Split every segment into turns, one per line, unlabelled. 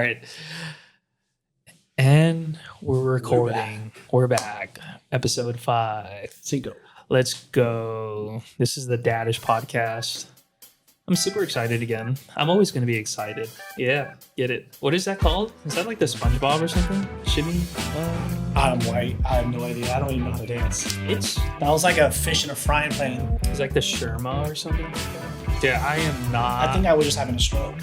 right. And we're recording. We're back. Episode 5.
Cinco.
Let's go. This is the Daddish podcast. I'm super excited again. I'm always going to be excited. Yeah, get it. What is that called? Is that like the SpongeBob or something? Shimmy?
I'm white. I have no idea. I don't even know how to dance. That was like a fish in a frying pan.
It's like the Sherma or something like that. Yeah, I am not.
I think I was just having a stroke.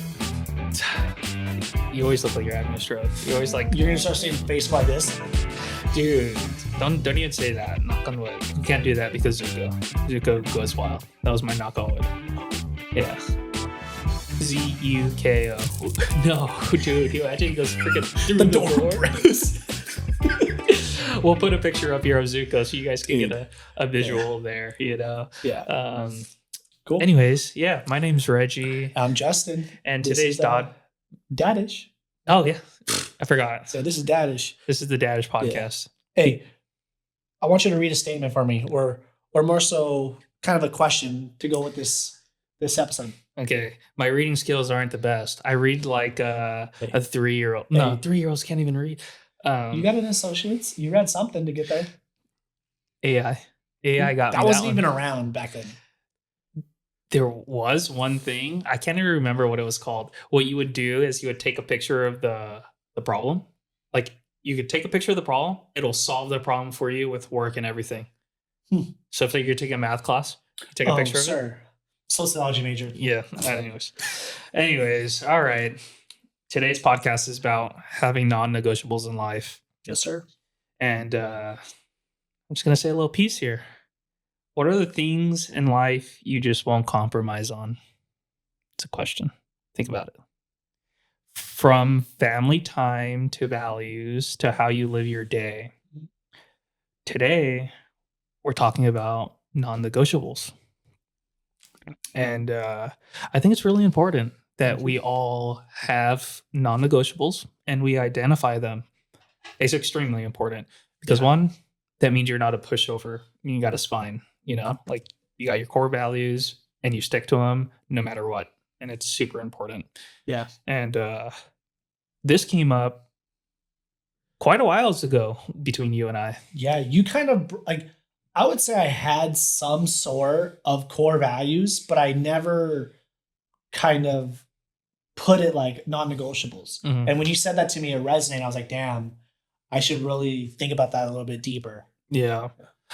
You always look like you're having a stroke. You always like.
You're gonna start seeing face like this,
dude. Don't even say that. Knock on wood. You can't do that because Zuko goes wild. That was my knock on wood. Yeah. Zuko. No, dude. He actually goes freaking through the door. We'll put a picture up here of Zuko so you guys can get a visual there. You know.
Yeah. Cool.
Anyways, yeah. My name's Reggie.
I'm Justin.
And today's
Daddish.
Oh yeah, I forgot.
So this is Daddish.
This is the Daddish podcast.
Yeah. Hey, I want you to read a statement for me, or more so, kind of a question to go with this episode.
Okay, my reading skills aren't the best. I read like a 3-year-old. No, 3-year-olds can't even read.
You got an associate's. You read something to get there.
AI got me
that wasn't even around back then.
There was one thing. I can't even remember what it was called. What you would do is you would take a picture of the problem. Like you could take a picture of the problem. It'll solve the problem for you with work and everything. So if you're taking a math class, you take a picture of it.
Sociology major.
Yeah. Anyways. All right. Today's podcast is about having non-negotiables in life.
Yes, sir.
And I'm just going to say a little piece here. What are the things in life you just won't compromise on? It's a question. Think about it. From family time to values to how you live your day. Today, we're talking about non-negotiables. And I think it's really important that we all have non-negotiables and we identify them. It's extremely important because one, that means you're not a pushover. You got a spine. You know, like you got your core values and you stick to them no matter what. And it's super important.
Yeah.
And this came up quite a while ago between you and I.
Yeah. You kind of like, I would say I had some sort of core values, but I never kind of put it like non-negotiables.
Mm-hmm.
And when you said that to me, it resonated. I was like, damn, I should really think about that a little bit deeper.
Yeah.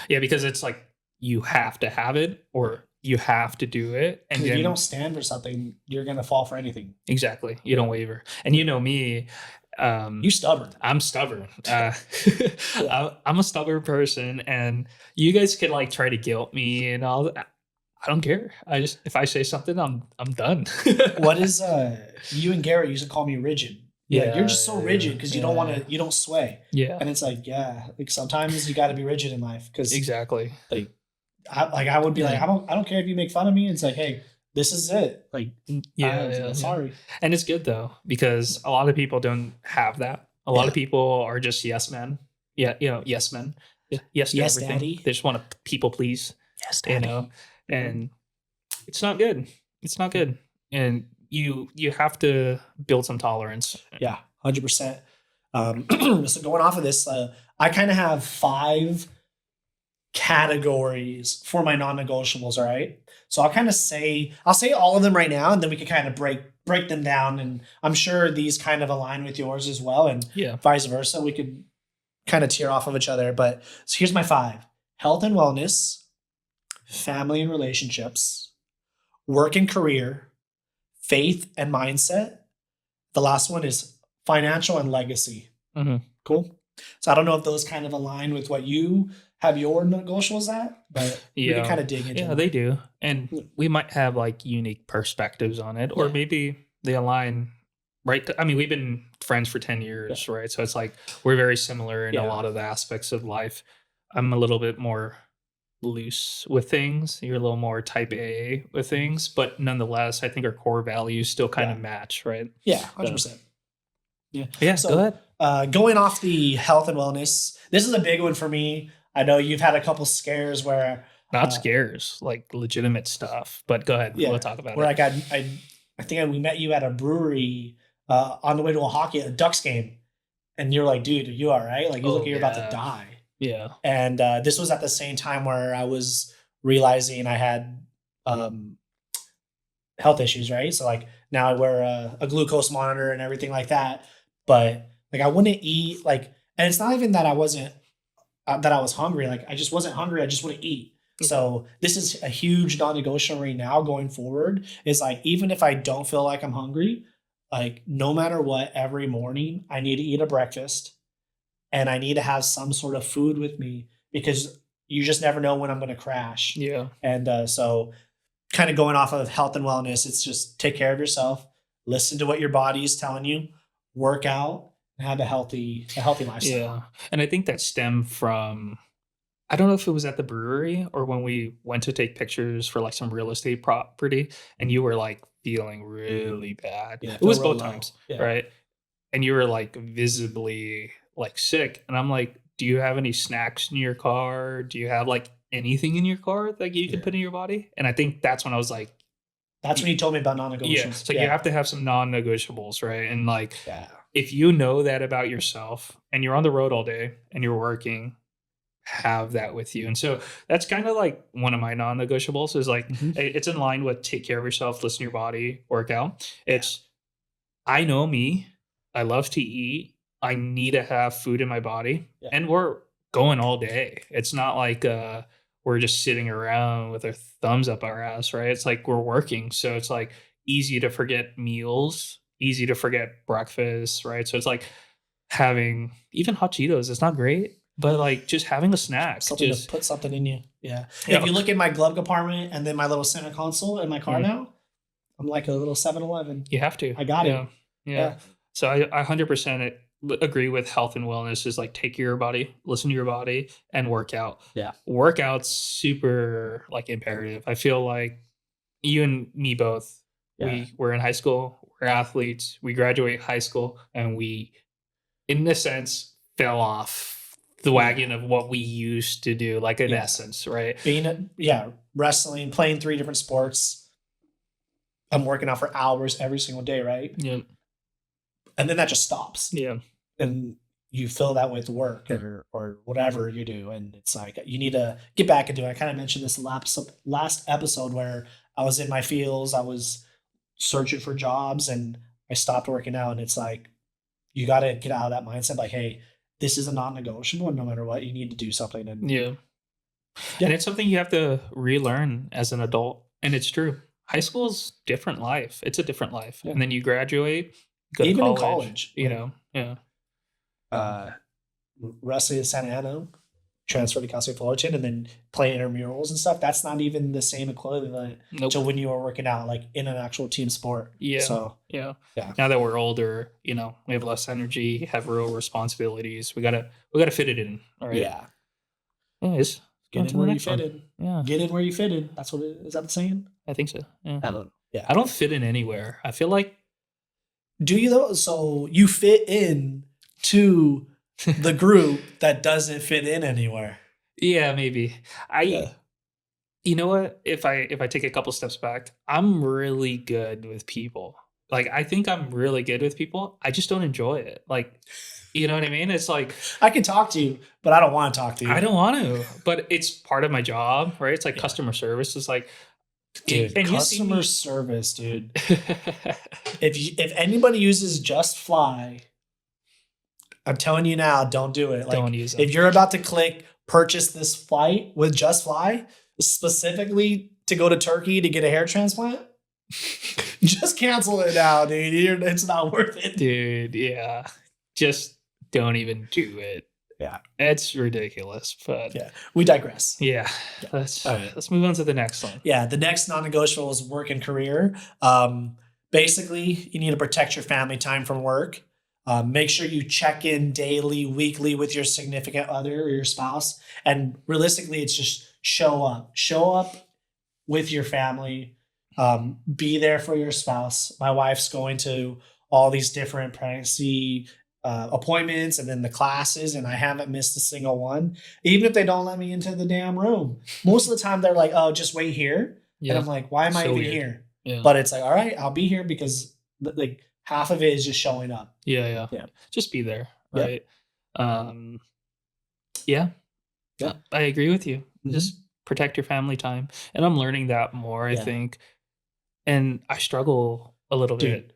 Yeah. Because it's like, you have to have it or you have to do it. And
if you don't stand for something, you're going to fall for anything.
Exactly. You don't waver. And you know me.
You stubborn.
I'm stubborn. I'm a stubborn person. And you guys could like try to guilt me and all that. I don't care. If I say something, I'm done.
What is you and Garrett used to call me rigid. Yeah, you're just so rigid because you don't sway.
Yeah.
And it's like, like sometimes you got to be rigid in life because
exactly.
I would be like, I don't care if you make fun of me. It's like, hey, this is it. Like, sorry.
And it's good though, because a lot of people don't have that. A lot of people are just yes men. Yeah. Yes men. Yes to everything.
Daddy.
They just want to people please.
Yes, daddy.
And it's not good. It's not good. And you have to build some tolerance.
Yeah. 100%. So going off of this, I kind of have 5 categories for my non-negotiables. All right. So I'll say all of them right now, and then we can kind of break them down. And I'm sure these kind of align with yours as well. And vice versa. We could kind of tear off of each other. But so here's my 5: health and wellness, family and relationships, work and career, faith and mindset. The last one is financial and legacy.
Mm-hmm.
Cool. So I don't know if those kind of align with what you have your negotiables at, but we can kind of dig into
them. They do. And we might have like unique perspectives on it, or maybe they align, right? I mean, we've been friends for 10 years, right? So it's like we're very similar in a lot of the aspects of life. I'm a little bit more loose with things. You're a little more type A with things, but nonetheless, I think our core values still kind of match, right?
Yeah, 100%.
Yeah, so, go
ahead. Going off the health and wellness, this is a big one for me. I know you've had a couple scares where
not scares, like legitimate stuff. But go ahead, we'll talk about it.
Where I think we met you at a brewery on the way to a Ducks game, and you're like, dude, are you all right? Like, you look like you're about to die.
Yeah.
And this was at the same time where I was realizing I had health issues, right? So like now I wear a glucose monitor and everything like that. But like I wouldn't eat like, and it's not even that I wasn't that I was hungry. Like I just wasn't hungry. I just wouldn't eat. So this is a huge non-negotiable right now going forward. Is like even if I don't feel like I'm hungry, like no matter what, every morning I need to eat a breakfast and I need to have some sort of food with me because you just never know when I'm going to crash.
Yeah.
And so kind of going off of health and wellness, it's just take care of yourself, listen to what your body is telling you, work out, and have a healthy lifestyle.
Yeah. And I think that stemmed from, I don't know if it was at the brewery or when we went to take pictures for like some real estate property and you were like feeling really bad.
Yeah,
it was both
low.
times, right? And you were like visibly like sick. And I'm like, do you have any snacks in your car? Do you have like anything in your car that you can put in your body? And I think that's when I was like,
that's when you told me about non-negotiables.
Yeah. So you have to have some non-negotiables, right? And like, if you know that about yourself and you're on the road all day and you're working, have that with you. And so that's kind of like one of my non-negotiables is like, it's in line with take care of yourself, listen to your body, work out. It's, I know me, I love to eat. I need to have food in my body and we're going all day. It's not like, we're just sitting around with our thumbs up our ass, right? It's like we're working. So it's like easy to forget meals, easy to forget breakfast, right? So it's like having even hot Cheetos, it's not great, but like just having a snack.
Something to put something in you. Yeah. If you look in my glove compartment and then my little center console in my car now, I'm like a little 7-Eleven.
You have to.
I got it.
Yeah. So I 100% agree with health and wellness is like take care of your body, listen to your body, and work out.
Yeah.
Workout's super like imperative. I feel like you and me both, we're in high school, we're athletes, we graduate high school, and we, in a sense, fell off the wagon of what we used to do, like in essence, right?
Being wrestling, playing 3 different sports. I'm working out for hours every single day, right?
Yeah.
And then that just stops.
Yeah.
And you fill that with work or whatever you do. And it's like, you need to get back into it. I kind of mentioned this last episode where I was in my fields. I was searching for jobs and I stopped working out. And it's like, you got to get out of that mindset. Like, hey, this is a non-negotiable. And no matter what, you need to do something. And
And it's something you have to relearn as an adult. And it's true. High school is different life. It's a different life. And then you graduate, go
even
to college,
in college,
you know,
wrestling in Santa Ana, transferred to Cal State Fullerton, and then playing intramurals and stuff. That's not even the same equivalent to when you were working out, like in an actual team sport.
Yeah.
So
yeah. Now that we're older, you know, we have less energy, have real responsibilities. We gotta fit it in. All right.
Yeah.
Anyways,
get in where you fit in.
Yeah.
Get in where you fit in. That's what it is. That the saying?
I think so. Yeah.
I don't know. Yeah.
I don't fit in anywhere. I feel like.
Do you though? So you fit in to the group that doesn't fit in anywhere.
Yeah, maybe. You know what? If I take a couple steps back, I'm really good with people. Like I think I'm really good with people. I just don't enjoy it. Like, you know what I mean? It's like
I can talk to you, but I don't want to talk to you.
I don't want to, but it's part of my job, right? It's like customer service is like,
dude, and customer service, dude. If anybody uses Just Fly, I'm telling you now, don't do it. Like,
don't use it.
If you're about to click purchase this flight with Just Fly, specifically to go to Turkey to get a hair transplant, just cancel it now, dude. It's not worth it.
Dude, yeah. Just don't even do it.
Yeah.
It's ridiculous, but
we digress.
Yeah. Let's move on to the next one.
Yeah, the next non-negotiable is work and career. Basically, you need to protect your family time from work. Make sure you check in daily, weekly with your significant other or your spouse. And realistically, it's just show up. Show up with your family. Be there for your spouse. My wife's going to all these different pregnancy appointments and then the classes, and I haven't missed a single one. Even if they don't let me into the damn room. Most of the time, they're like, oh, just wait here. Yeah. And I'm like, why am I even here? Yeah. But it's like, all right, I'll be here because like half of it is just showing up.
Yeah. Just be there, right? Yeah. I agree with you. Just protect your family time. And I'm learning that more, I think. And I struggle a little bit.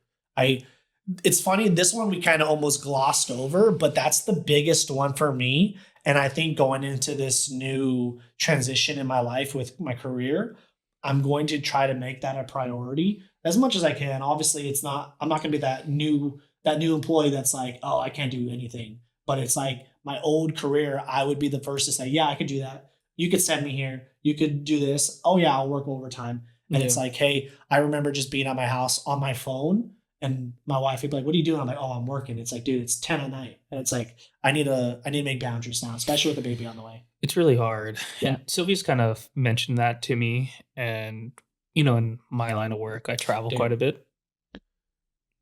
It's funny, this one we kind of almost glossed over, but that's the biggest one for me. And I think going into this new transition in my life with my career, I'm going to try to make that a priority as much as I can. Obviously, I'm not going to be that new employee that's like, oh, I can't do anything. But it's like my old career, I would be the first to say, yeah, I could do that. You could send me here. You could do this. Oh yeah, I'll work overtime. And it's like, hey, I remember just being at my house on my phone, and my wife would be like, what are you doing? I'm like, oh, I'm working. It's like, dude, it's 10 at night. And it's like, I need to make boundaries now, especially with the baby on the way.
It's really hard. Yeah. And Sylvia's kind of mentioned that to me. And, in my line of work, I travel quite a bit.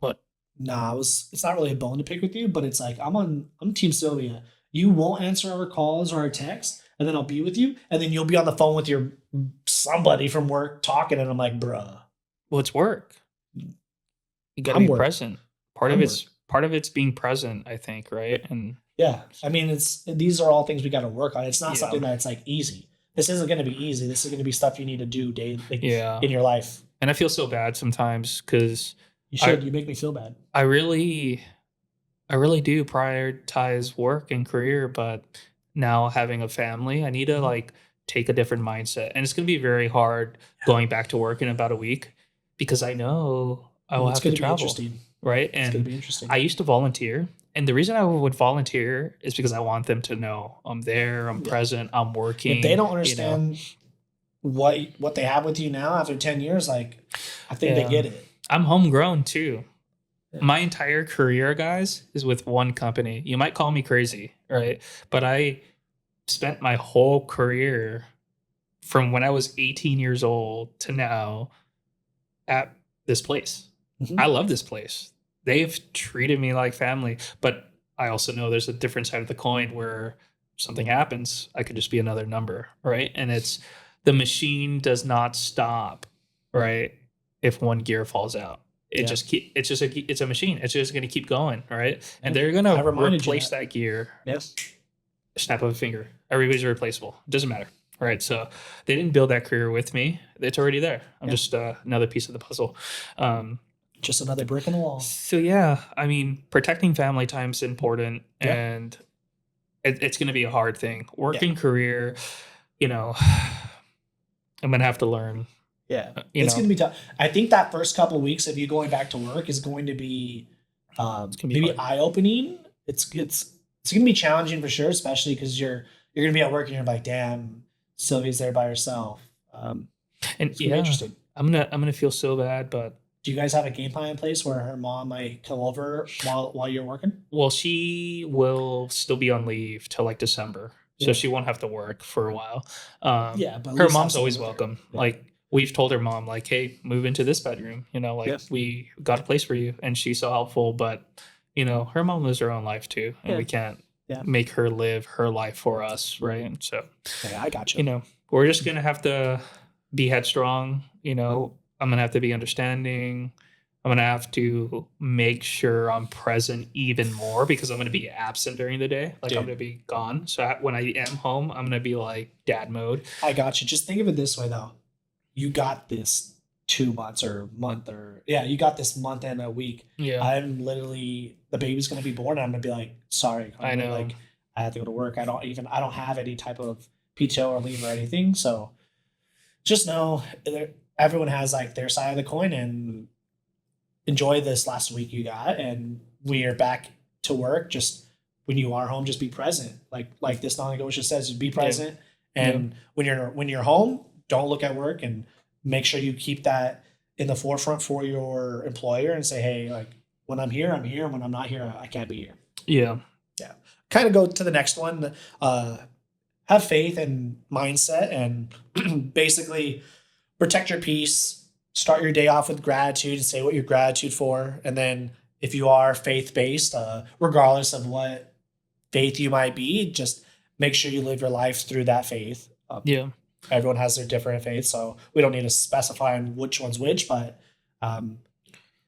But
nah, it's not really a bone to pick with you, but it's like, I'm Team Sylvia. You won't answer our calls or our texts, and then I'll be with you, and then you'll be on the phone with your somebody from work talking, and I'm like, bruh.
Well, it's work. You got to be present. Part of it's being present, I think, right? And
yeah, I mean, these are all things we got to work on. It's not something that's like easy. This isn't going to be easy. This is going to be stuff you need to do daily in your life.
And I feel so bad sometimes because
you make me feel bad.
I really do prioritize work and career, but now having a family, I need to take a different mindset. And it's going to be very hard going back to work in about a week because I know I will have to travel. Right. And it's going to be interesting. I used to volunteer. And the reason I would volunteer is because I want them to know I'm there, I'm present, I'm working.
If they don't understand what they have with you now after 10 years, I think they get it.
I'm homegrown too. Yeah. My entire career, guys, is with one company. You might call me crazy, right? But I spent my whole career from when I was 18 years old to now at this place. Mm-hmm. I love this place. They've treated me like family, but I also know there's a different side of the coin where something happens, I could just be another number, right? And it's the machine does not stop, right? If one gear falls out, it's a machine. It's just going to keep going, right? And they're going to replace that gear.
Yes.
Snap of a finger. Everybody's replaceable. It doesn't matter. All right. So they didn't build that career with me. It's already there. I'm just another piece of the puzzle.
Just another brick in the wall.
So yeah, I mean, protecting family time is important, and it's going to be a hard thing. Working career, I'm going to have to learn.
Yeah, it's going to be tough. I think that first couple of weeks of you going back to work is going to be maybe eye opening. It's going to be challenging for sure, especially because you're going to be at work and you're like, damn, Sylvia's there by herself.
And it's gonna be interesting. I'm gonna feel so bad, but.
Do you guys have a game plan in place where her mom might come over while you're working?
Well, she will still be on leave till December, so she won't have to work for a while. But her mom's always welcome. Yeah. We've told her mom, hey, move into this bedroom. We got a place for you, and she's so helpful. But her mom lives her own life too, and we can't make her live her life for us, right? And so,
I got you.
We're just gonna have to be headstrong. I'm going to have to be understanding. I'm going to have to make sure I'm present even more because I'm going to be absent during the day. I'm going to be gone. So when I am home, I'm going to be dad mode.
I got you. Just think of it this way, though. You got this 2 months you got this month and a week.
Yeah.
I'm literally, the baby's going to be born. And I'm going to be sorry.
I know.
I have to go to work. I don't have any type of PTO or leave or anything. So just know everyone has their side of the coin, and enjoy this last week you got. And we are back to work. Just when you are home, just be present. Like this non-negotiable says, just be present. Yeah. And when you're home, don't look at work, and make sure you keep that in the forefront for your employer and say, hey, when I'm here, I'm here. And when I'm not here, I can't be here.
Yeah.
Yeah. Kind of go to the next one. Have faith and mindset, and basically protect your peace. Start your day off with gratitude and say what you're gratitude for. And then if you are faith-based, regardless of what faith you might be, just make sure you live your life through that faith. Everyone has their different faiths, so we don't need to specify on which one's which, but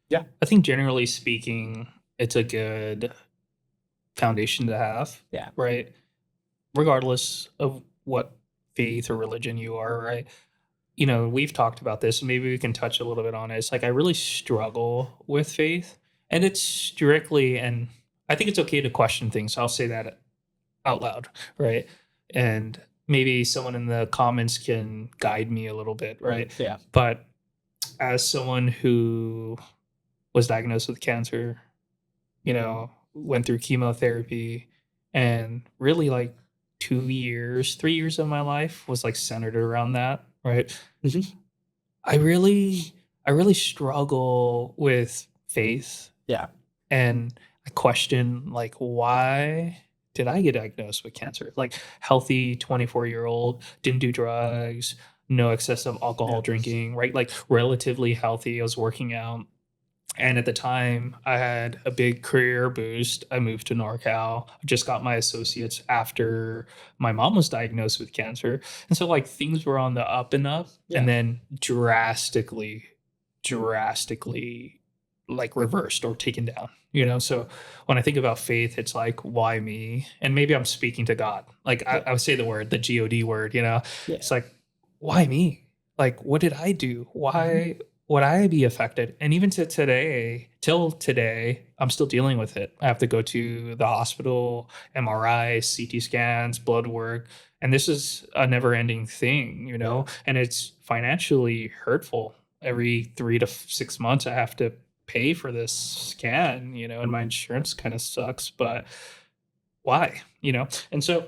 Yeah.
I think generally speaking, it's a good foundation to have.
Yeah.
Right. Regardless of what faith or religion you are, right? We've talked about this, and maybe we can touch a little bit on it. It's like I really struggle with faith, and it's strictly, and I think it's okay to question things. So I'll say that out loud, right? And maybe someone in the comments can guide me a little bit, right?
Yeah.
But as someone who was diagnosed with cancer, went through chemotherapy, and really like 2 years, 3 years of my life was like centered around that, right?
Mm-hmm.
I really, I really struggle with faith,
Yeah.
and I question like why did I get diagnosed with cancer? Like healthy 24-year-old, didn't do drugs, no excessive alcohol
Yeah.
drinking, right? Like relatively healthy. I was working out. And at the time, I had a big career boost. I moved to NorCal. I just got my associates after my mom was diagnosed with cancer. And so, like, things were on the up and up,
Yeah.
and then drastically, like, reversed or taken down. So when I think about faith, it's like, why me? And maybe I'm speaking to God. Like, I would say the word, the God word,
Yeah.
It's like, why me? Like, what did I do? Why would I be affected? And even till today, I'm still dealing with it. I have to go to the hospital, MRI, CT scans, blood work. And this is a never ending thing, and it's financially hurtful. Every 3 to 6 months, I have to pay for this scan, and my insurance kind of sucks, but why, And so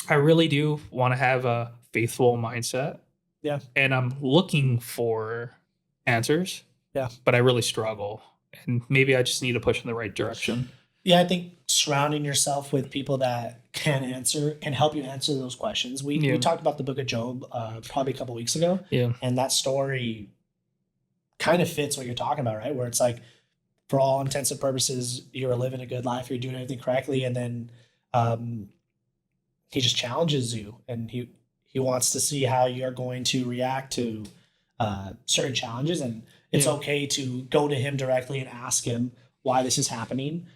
I really do want to have a faithful mindset.
Yeah.
And I'm looking for answers.
Yeah.
But I really struggle. And maybe I just need to push in the right direction.
Yeah, I think surrounding yourself with people that can help you answer those questions. We talked about the book of Job probably a couple weeks ago.
Yeah.
And that story kind of fits what you're talking about, right? Where it's like, for all intents and purposes, you're living a good life, you're doing everything correctly, and then he just challenges you, and he wants to see how you're going to react to certain challenges, and it's okay to go to him directly and ask him why this is happening.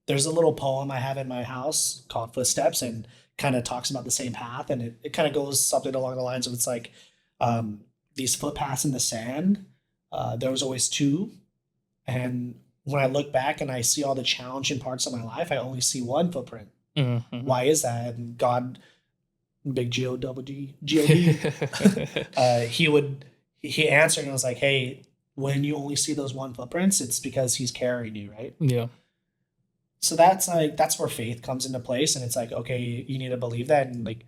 There's a little poem I have in my house called Footsteps, and kind of talks about the same path, and it kind of goes something along the lines of, it's like, these footpaths in the sand, there was always two, and when I look back and I see all the challenging parts of my life, I only see one footprint. Mm-hmm. Why is that? And God, big G-O-double-G, G-O-D, he answered and was like, hey, when you only see those one footprints, it's because he's carrying you, right?
Yeah.
So that's where faith comes into place. And it's like, okay, you need to believe that and like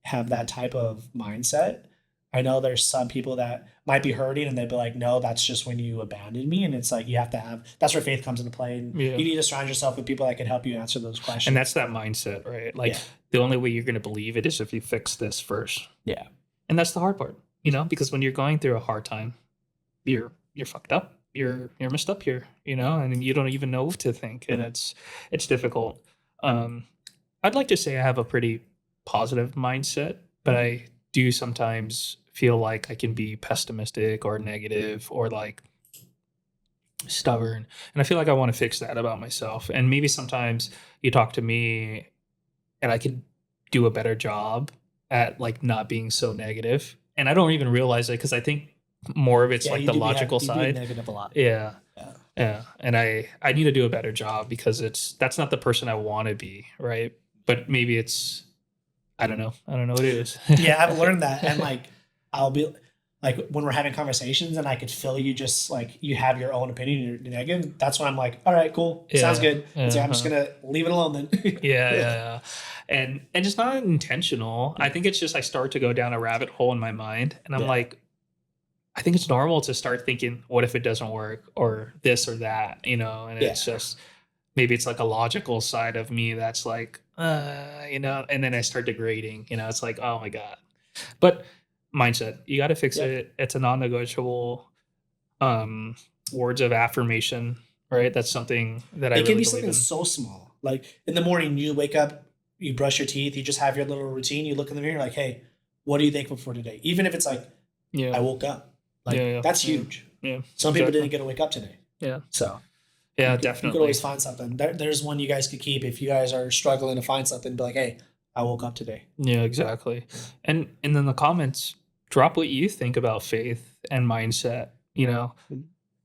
have that type of mindset. I know there's some people that might be hurting and they'd be like, no, that's just when you abandoned me. And it's like, you have to have, that's where faith comes into play. And you need to surround yourself with people that can help you answer those questions.
And that's that mindset, right? Like the only way you're going to believe it is if you fix this first.
Yeah.
And that's the hard part, because when you're going through a hard time, you're fucked up. You're messed up here, and you don't even know what to think. And it's difficult. I'd like to say I have a pretty positive mindset, but I do sometimes feel like I can be pessimistic or negative or like stubborn. And I feel like I want to fix that about myself. And maybe sometimes you talk to me and I could do a better job at like not being so negative. And I don't even realize it because I think more of it's like the logical side.
Negative a lot.
Yeah. And I need to do a better job because that's not the person I want to be. Right. But maybe it's, I don't know what it is.
Yeah, I've learned that. And like, I'll be like, when we're having conversations and I could feel you just like, you have your own opinion, you're negative. That's when I'm like, all right, cool. Sounds good. So I'm just going to leave it alone then.
Yeah. And it's not intentional. I think it's just, I start to go down a rabbit hole in my mind and I'm like, I think it's normal to start thinking, what if it doesn't work or this or that, and it's just, maybe it's like a logical side of me that's like, and then I start degrading, it's like, oh my God. But mindset, you got to fix it. It's a non-negotiable. Words of affirmation, right? That's something that I really believe in. It can be something
so small. Like in the morning, you wake up, you brush your teeth, you just have your little routine. You look in the mirror, like, hey, what are you thankful for today? Even if it's like, I woke up. Like that's huge.
Yeah.
Some people didn't get to wake up today.
Yeah.
So
yeah,
you
definitely.
could always find something. There's one you guys could keep if you guys are struggling to find something. Be like, hey, I woke up today.
Yeah, exactly. And in the comments, drop what you think about faith and mindset. You know,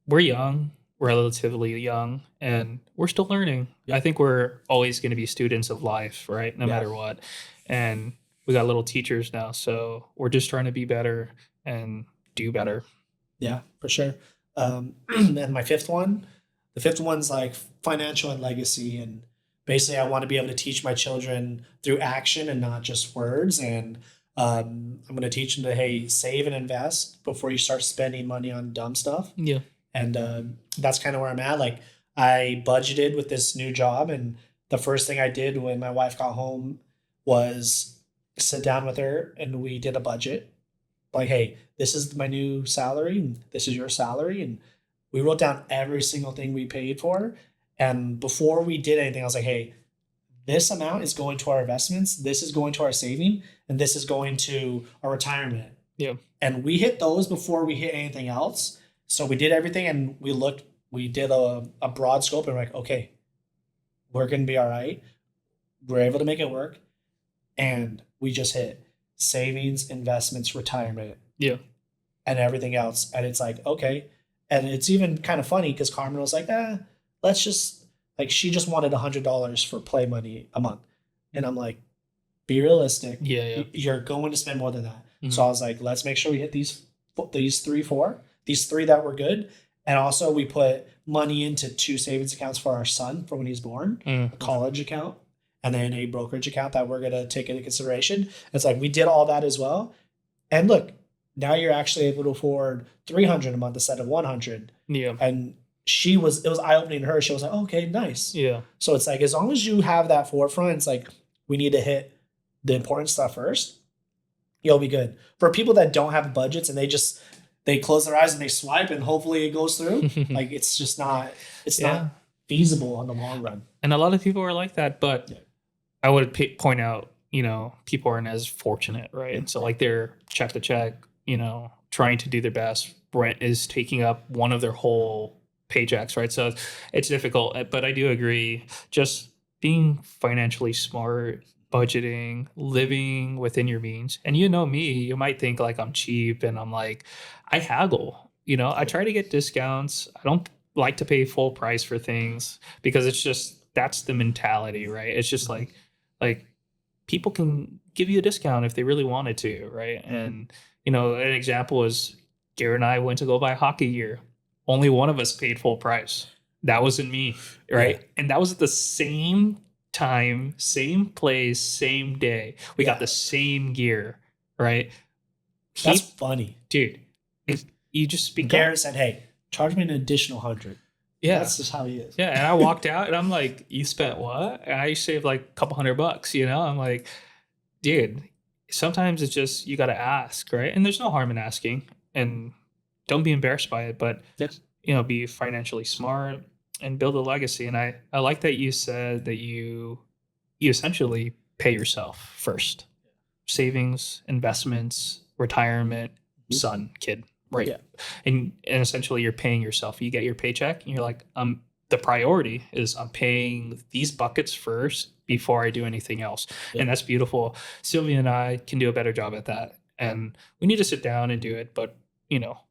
we're young, relatively young, and we're still learning. I think we're always going to be students of life, right? No matter what. And we got little teachers now, so we're just trying to be better and do better.
Yeah, for sure. And my fifth one, the fifth one's like financial and legacy. And basically, I want to be able to teach my children through action and not just words. And I'm going to teach them to, hey, save and invest before you start spending money on dumb stuff.
Yeah.
And that's kind of where I'm at. Like, I budgeted with this new job, and the first thing I did when my wife got home was sit down with her and we did a budget. Like, hey, this is my new salary and this is your salary. And we wrote down every single thing we paid for. And before we did anything, I was like, hey, this amount is going to our investments, this is going to our saving, and this is going to our retirement.
Yeah.
And we hit those before we hit anything else. So we did everything, and we did a broad scope, and we're like, okay, we're going to be all right. We're able to make it work. And we just hit savings, investments, retirement.
Yeah.
And everything else. And it's like, okay. And it's even kind of funny because Carmen was like, let's just, like, she just wanted $100 for play money a month. And I'm like, be realistic.
Yeah.
You're going to spend more than that.
Mm-hmm.
So I was like, let's make sure we hit these three that were good. And also we put money into 2 savings accounts for our son for when he's born, a college account, and then a brokerage account that we're going to take into consideration. It's like, we did all that as well. And look, now you're actually able to afford $300 a month instead of $100.
Yeah.
And it was eye-opening to her. She was like, oh, okay, nice.
Yeah. So
it's like, as long as you have that forefront, it's like, we need to hit the important stuff first. You'll be good. For people that don't have budgets and they close their eyes and they swipe and hopefully it goes through, like, it's just not, not feasible in the long run.
And a lot of people are like that, but I would point out, people aren't as fortunate, right? And so, like, they're check to check, trying to do their best. Rent is taking up one of their whole paychecks, right? So it's difficult, but I do agree. Just being financially smart, budgeting, living within your means. And me, you might think like I'm cheap and I'm like, I haggle, I try to get discounts. I don't like to pay full price for things because it's just, that's the mentality, right? It's just like people can give you a discount if they really wanted to, right? And, an example is Garrett and I went to go buy hockey gear. Only one of us paid full price. That wasn't me, right? Yeah. And that was at the same time, same place, same day. We got the same gear, right?
That's funny.
Dude, you just speak
Garrett said, hey, charge me an additional 100. Yeah. That's just how he is.
Yeah. And I walked out and I'm like, you spent what? And I saved like a couple $100, I'm like, dude, sometimes it's just, you got to ask, right? And there's no harm in asking, and don't be embarrassed by it, but be financially smart and build a legacy. And I like that you said that you essentially pay yourself first. Savings, investments, retirement, son, kid, right? Yeah. And essentially you're paying yourself. You get your paycheck and you're like, the priority is I'm paying these buckets first before I do anything else. Yeah. And that's beautiful. Sylvia and I can do a better job at that. And we need to sit down and do it, but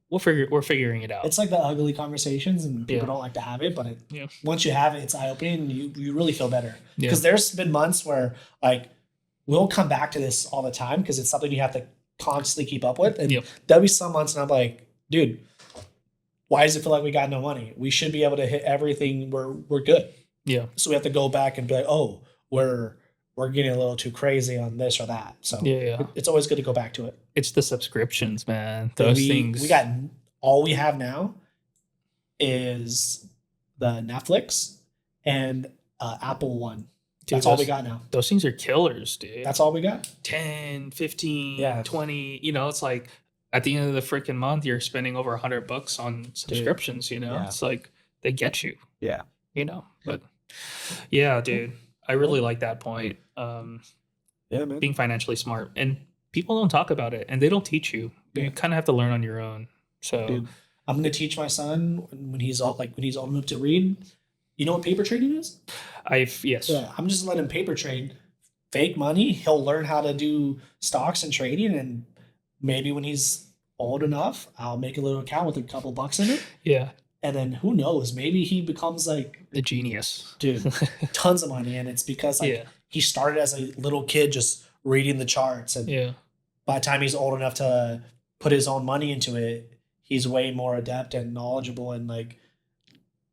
we're figuring it out.
It's like the ugly conversations, and people don't like to have it, but once you have it, it's eye-opening, and you really feel better. Because there's been months where, like, we'll come back to this all the time because it's something you have to constantly keep up with. And there'll be some months and I'm like, dude, why does it feel like we got no money? We should be able to hit everything. We're good. Yeah. So we have to go back and be like, oh, we're getting a little too crazy on this or that. So it's always good to go back to it.
It's the subscriptions, man. Those things.
We got, all we have now is the Netflix and Apple One. Dude, that's all we got now.
Those things are killers, dude.
That's all we got.
10, 15, 20. It's like at the end of the freaking month, you're spending over $100 on subscriptions, It's like they get you.
Yeah.
But yeah, dude. I really like that point.
Man.
Being financially smart. And people don't talk about it, and they don't teach you. You kind of have to learn on your own. So
I'm going to teach my son when he's old enough to read. You know what paper trading is?
Yes.
Yeah, I'm just letting him paper trade fake money. He'll learn how to do stocks and trading, and maybe when he's old enough, I'll make a little account with a couple bucks in it.
Yeah.
And then who knows? Maybe he becomes like
the genius,
dude, tons of money, and it's because he started as a little kid just reading the charts, and by the time he's old enough to put his own money into it, he's way more adept and knowledgeable and like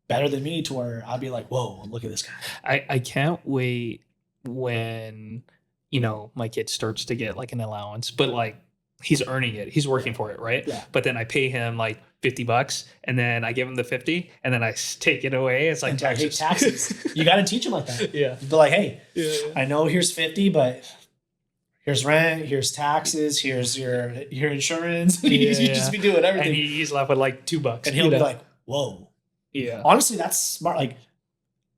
better than me, to where I'd be like, whoa, look at this guy.
I can't wait when, you know, my kid starts to get like an allowance, but like he's earning it. He's working for it, right?
Yeah.
But then I pay him like $50 and then I give him the 50 and then I take it away. It's like taxes.
Taxes. You got to teach him like that.
Yeah.
Be like, hey, I know here's 50, but here's rent, here's taxes, here's your insurance. You just be doing everything.
And he's left with like $2.
And he'll be like, whoa.
Yeah.
Honestly, that's smart. Like,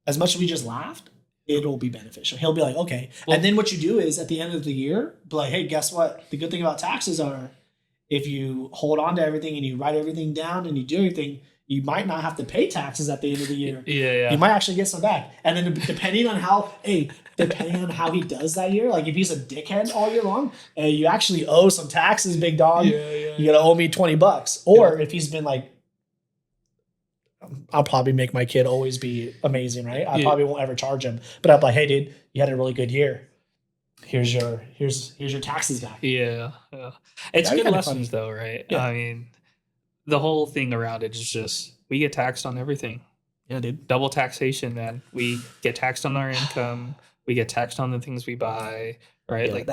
as much as we just laughed, it'll be beneficial. He'll be like, okay. Well, and then what you do is at the end of the year, be like, hey, guess what? The good thing about taxes are if you hold on to everything and you write everything down and you do everything, you might not have to pay taxes at the end of the year.
Yeah.
You might actually get some back. And then depending on how he does that year, like if he's a dickhead all year long, you actually owe some taxes, big dog. You gotta owe me $20. Or if he's been like, I'll probably make my kid always be amazing, right? I probably won't ever charge him, but I'm like, hey, dude, you had a really good year. Here's your taxes back.
Yeah. It's good lessons though, right? Yeah. I mean, the whole thing around it is just we get taxed on everything.
Yeah, dude.
Double taxation, man. We get taxed on our income. We get taxed on the things we buy, right?
Yeah, like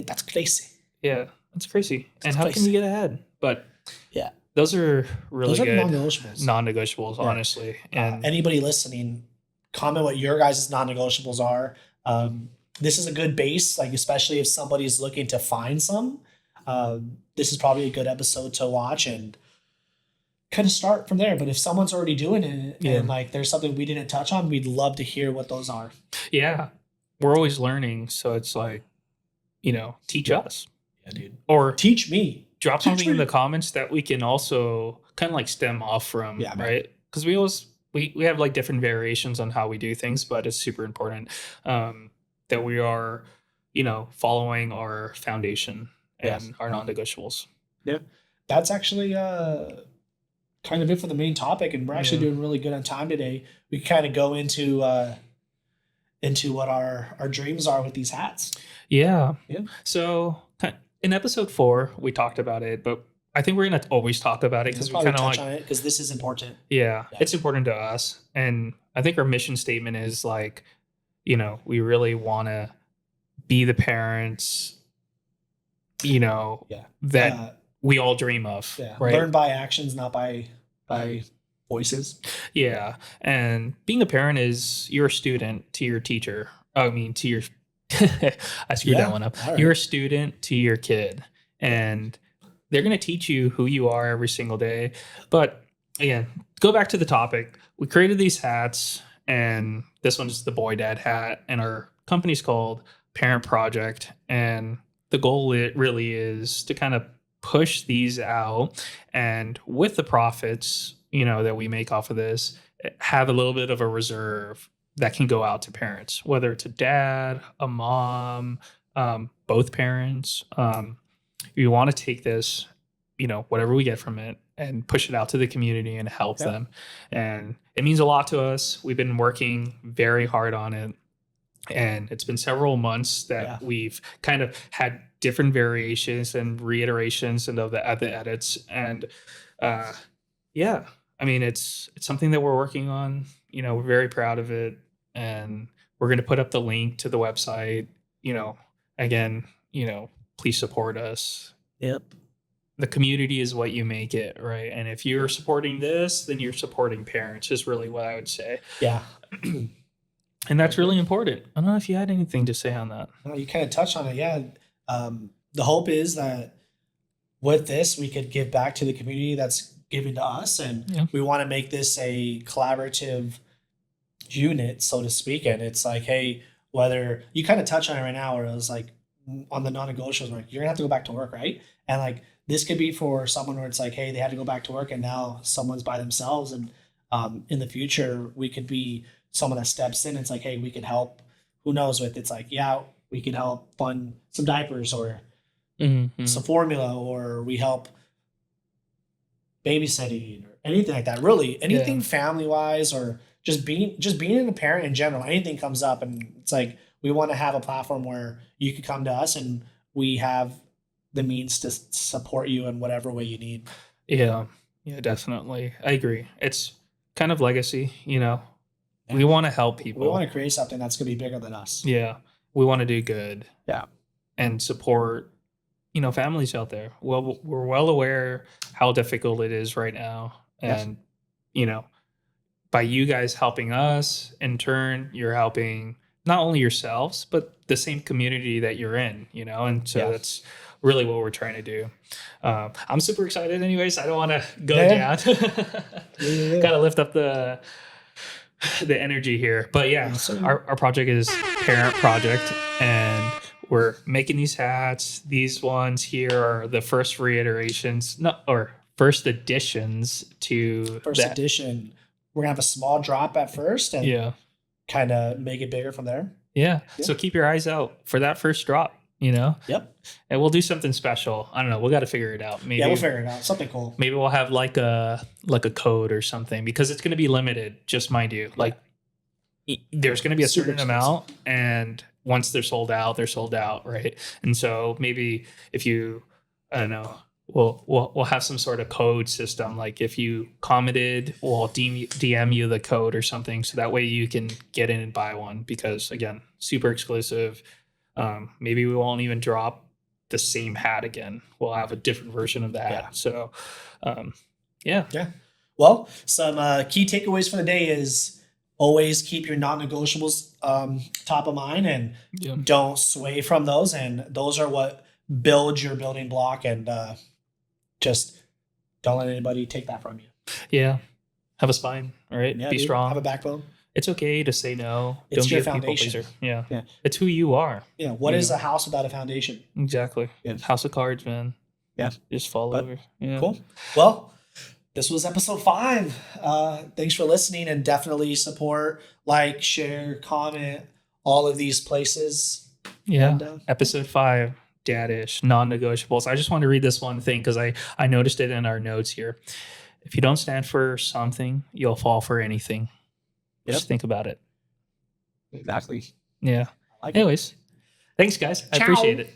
that's crazy.
Yeah, that's crazy. And how can you get ahead? But yeah. Those are really good non-negotiables, honestly. And
anybody listening, comment what your guys' non-negotiables are. This is a good base, like especially if somebody's looking to find some. This is probably a good episode to watch and kind of start from there. But if someone's already doing it and like there's something we didn't touch on, we'd love to hear what those are.
Yeah, we're always learning, so it's like, you know, teach us.
Yeah, dude.
Or
teach me.
Drop something in the comments that we can also kind of like stem off from, right? Because we have like different variations on how we do things, but it's super important that we are, you know, following our foundation and our non-negotiables. Yeah,
that's actually kind of it for the main topic, and we're actually doing really good on time today. We kind of go into what our dreams are with these hats.
Yeah. So in episode 4, we talked about it, but I think we're going to always talk about it because we kind of
touch on it because this is important.
Yeah, it's important to us. And I think our mission statement is like, you know, we really want to be the parents, you know, that we all dream of.
Yeah.
Right?
Learn by actions, not by voices.
Yeah. And being a parent is you're a student to your teacher. I mean, to your I screwed that one up. Right. You're a student to your kid, and they're going to teach you who you are every single day. But again, go back to the topic. We created these hats, and this one's the Boy Dad hat, and our company's called Parent Project. And the goal it really is to kind of push these out, and with the profits, you know, that we make off of this, have a little bit of a reserve that can go out to parents, whether it's a dad, a mom, both parents. You want to take this, you know, whatever we get from it and push it out to the community and help them. And it means a lot to us. We've been working very hard on it. And it's been several months that we've kind of had different variations and reiterations and of the edits. And I mean, it's something that we're working on. You know, we're very proud of it. And we're going to put up the link to the website. You know, again, you know, please support us.
Yep.
The community is what you make it, right? And if you're supporting this, then you're supporting parents, is really what I would say.
Yeah.
And that's really important. I don't know if you had anything to say on that.
No, you kind of touched on it. Yeah. The hope is that with this, we could give back to the community that's giving to us. And we want to make this a collaborative unit, so to speak. And it's like, hey, whether you kind of touch on it right now, where it was like on the non-negotiables, like you're gonna have to go back to work, right? And like this could be for someone where it's like, hey, they had to go back to work and now someone's by themselves. And in the future, we could be someone that steps in. It's like, hey, we could help. Who knows with it's like, yeah, we could help fund some diapers or some formula, or we help babysitting or anything like that. Really, anything family wise, or just being a parent in general. Anything comes up, and it's like we want to have a platform where you could come to us and we have the means to support you in whatever way you need.
Yeah, definitely. I agree. It's kind of legacy, you know. We want to help people.
We want to create something that's going to be bigger than us.
Yeah, we want to do good.
Yeah,
and support, you know, families out there. Well, we're well aware how difficult it is right now, and you know, by you guys helping us, in turn, you're helping not only yourselves but the same community that you're in. You know, and so that's really what we're trying to do. I'm super excited. Anyways, I don't want to go down. Gotta lift up the energy here, but our project is parent project, and we're making these hats. These ones here are the first reiterations, first additions to
edition. We're gonna have a small drop at first, and kind of make it bigger from there.
Yeah. So keep your eyes out for that first drop. You know.
Yep.
And we'll do something special. I don't know. We got to figure it out. Maybe.
Yeah, we'll figure it out. Something cool.
Maybe we'll have like a code or something, because it's going to be limited. Just mind you, like there's going to be a certain amount, and once they're sold out, right? And so maybe if you, I don't know, we'll have some sort of code system. Like if you commented, we'll DM you the code or something, so that way you can get in and buy one. Because again, super exclusive. Maybe we won't even drop the same hat again. We'll have a different version of the hat. Yeah. So, yeah.
Well, some key takeaways for the day is always keep your non-negotiables top of mind, and don't sway from those. And those are what build your building block. And just don't let anybody take that from you.
Yeah. Have a spine, all right?
Yeah,
be strong.
Have a backbone.
It's okay to say no.
It's
Don't
your
be a people
foundation.
pleaser. Yeah. It's who you are.
Yeah. What is a house without a foundation?
Exactly.
Yeah.
House of cards, man.
Yeah.
Just fall over. Yeah.
Cool. Well, this was episode 5. Thanks for listening, and definitely support, like, share, comment, all of these places.
Yeah. And, episode 5, Dadish, non-negotiables. I just want to read this one thing because I noticed it in our notes here. If you don't stand for something, you'll fall for anything. Just think about it.
Exactly.
Yeah. Anyways, thanks, guys. I appreciate it.